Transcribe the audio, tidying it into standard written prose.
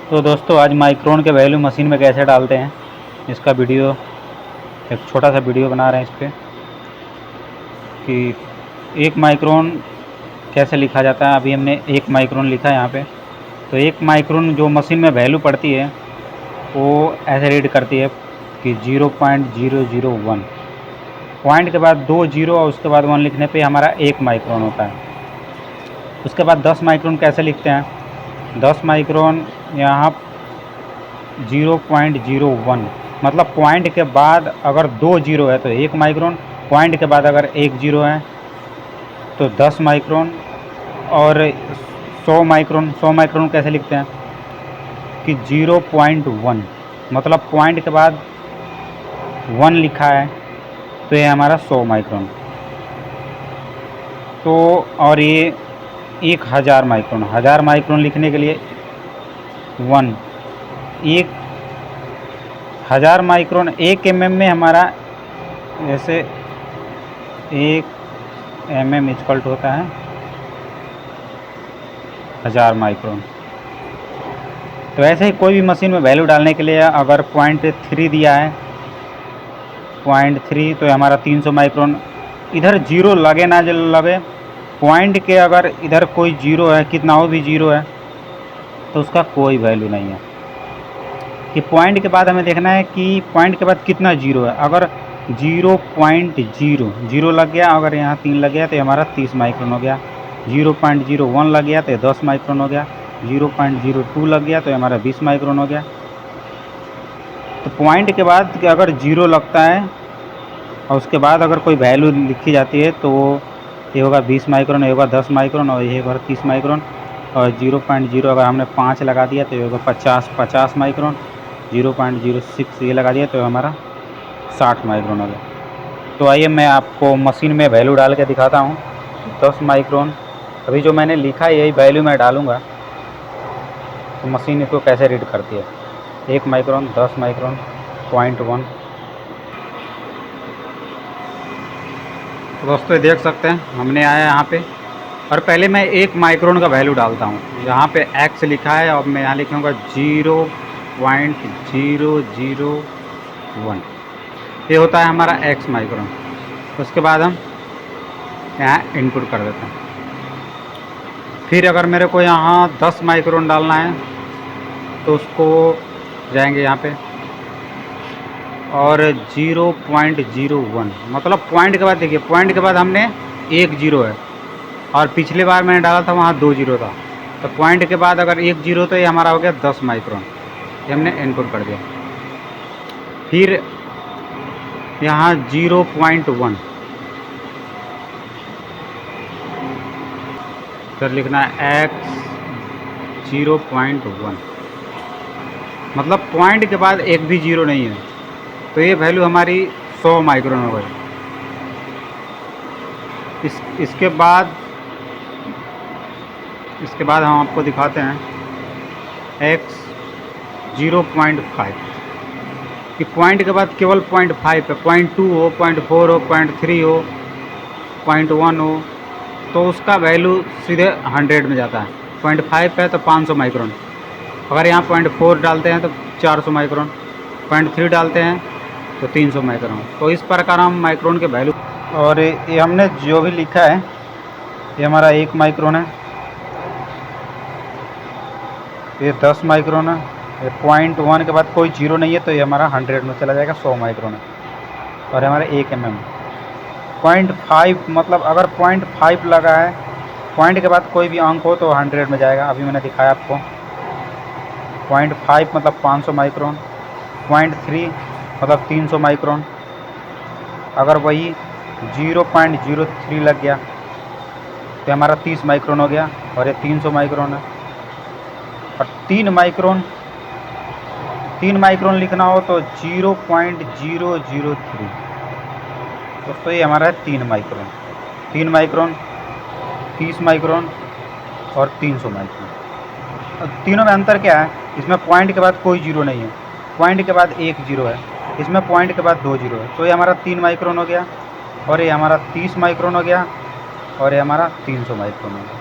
तो दोस्तों आज माइक्रोन के वैल्यू मशीन में कैसे डालते हैं इसका वीडियो, एक छोटा सा वीडियो बना रहे हैं इस पर कि एक माइक्रोन कैसे लिखा जाता है। अभी हमने एक माइक्रोन लिखा है यहाँ पे। तो एक माइक्रोन जो मशीन में वैल्यू पड़ती है वो ऐसे रीड करती है कि 0.001 पॉइंट के बाद 2 जीरो और उसके बाद 1 लिखने पे हमारा एक माइक्रोन होता है। उसके बाद 10 माइक्रोन कैसे लिखते हैं? 10 माइक्रोन यहाँ 0.01 मतलब पॉइंट के बाद अगर 2 जीरो है तो एक माइक्रोन, पॉइंट के बाद अगर एक जीरो है तो 10 माइक्रोन। और 100 माइक्रोन कैसे लिखते हैं कि 0.1 मतलब पॉइंट के बाद 1 लिखा है तो ये हमारा 100 माइक्रोन। तो और ये 1000 माइक्रोन, 1000 माइक्रोन लिखने के लिए 1000 माइक्रोन 1 mm में हमारा जैसे 1 mm इक्वल टू होता है 1000 माइक्रोन। तो ऐसे ही कोई भी मशीन में वैल्यू डालने के लिए अगर 0.3 दिया है 0.3 तो हमारा 300 माइक्रोन। इधर जीरो लगे ना लगे, पॉइंट के अगर इधर कोई जीरो है, कितना हो भी जीरो है तो उसका कोई वैल्यू नहीं है। कि पॉइंट के बाद हमें देखना है कि पॉइंट के बाद कितना जीरो है। अगर 0.0 लग गया, अगर यहाँ 3 लग गया तो हमारा 30 माइक्रोन हो गया। 0.01 लग गया तो 10 माइक्रोन हो गया। 0.02 लग गया तो हमारा 20 माइक्रोन हो गया। तो पॉइंट के बाद अगर जीरो लगता है और उसके बाद अगर कोई वैल्यू लिखी जाती है तो ये होगा 20 माइक्रोन, ये होगा 10 माइक्रोन और ये होगा 30 माइक्रोन। और 0.0 अगर हमने 5 लगा दिया तो ये होगा 50 माइक्रोन। 0.06 ये लगा दिया तो हमारा 60 माइक्रोन हो गया। तो आइए मैं आपको मशीन में वैल्यू डाल के दिखाता हूँ। 10 माइक्रोन अभी जो मैंने लिखा है यही वैल्यू मैं डालूँगा तो मशीन इसको कैसे रीड करती है। 1 माइक्रोन, 10 माइक्रोन, 0.1। तो दोस्तों ये देख सकते हैं हमने आया यहाँ पे, और पहले मैं 1 माइक्रोन का वैल्यू डालता हूँ। यहाँ पे x लिखा है और मैं यहाँ लिखूँगा 0.001। ये होता है हमारा x माइक्रोन। उसके बाद हम यहाँ इनपुट कर देते हैं। फिर अगर मेरे को यहाँ 10 माइक्रोन डालना है तो उसको जाएंगे यहाँ पे और 0.01 मतलब पॉइंट के बाद देखिए, पॉइंट के बाद हमने एक जीरो है और पिछले बार मैंने डाला था वहाँ 2 जीरो था। तो पॉइंट के बाद अगर एक जीरो तो ये हमारा हो गया 10 माइक्रोन। ये हमने इनपुट कर दिया। फिर यहाँ 0.1 फिर लिखना है x 0.1 मतलब पॉइंट के बाद एक भी जीरो नहीं है तो ये वैल्यू हमारी 100 माइक्रोन हो गई। इसके बाद हम आपको दिखाते हैं x 0.5 कि पॉइंट के बाद केवल 0.5 है। 0.2 हो, 0.4 हो, 0.3 हो, 0.1 हो तो उसका वैल्यू सीधे 100 में जाता है। 0.5 है तो 500 माइक्रोन। अगर यहाँ 0.4 डालते हैं तो 400 माइक्रोन, 0.3 डालते हैं तो 300 माइक्रोन। तो इस प्रकार हम माइक्रोन के वैल्यू, और ये हमने जो भी लिखा है ये हमारा 1 माइक्रोन है, ये 10 माइक्रोन है, ये 0.1 के बाद कोई जीरो नहीं है तो ये हमारा 100 में चला जाएगा, 100 माइक्रोन है। और हमारा 1 mm 0.5 मतलब अगर 0.5 लगा है, पॉइंट के बाद कोई भी अंक हो तो 100 में जाएगा। अभी मैंने दिखाया आपको 0.5 मतलब 500 माइक्रोन, 0.3 मतलब 300 माइक्रोन। अगर वही 0.03 लग गया तो हमारा 30 माइक्रोन हो गया और ये 300 माइक्रोन है। और 3 माइक्रोन लिखना हो तो 0.003। दोस्तों ये हमारा है 3 माइक्रोन, 30 माइक्रोन और 300 माइक्रोन। तीनों में अंतर क्या है? इसमें पॉइंट के बाद कोई जीरो नहीं है, पॉइंट के बाद एक जीरो है, इसमें पॉइंट के बाद 2 जीरो है। तो ये हमारा 3 माइक्रोन हो गया और ये हमारा 30 माइक्रोन हो गया और ये हमारा 300 माइक्रोन हो गया।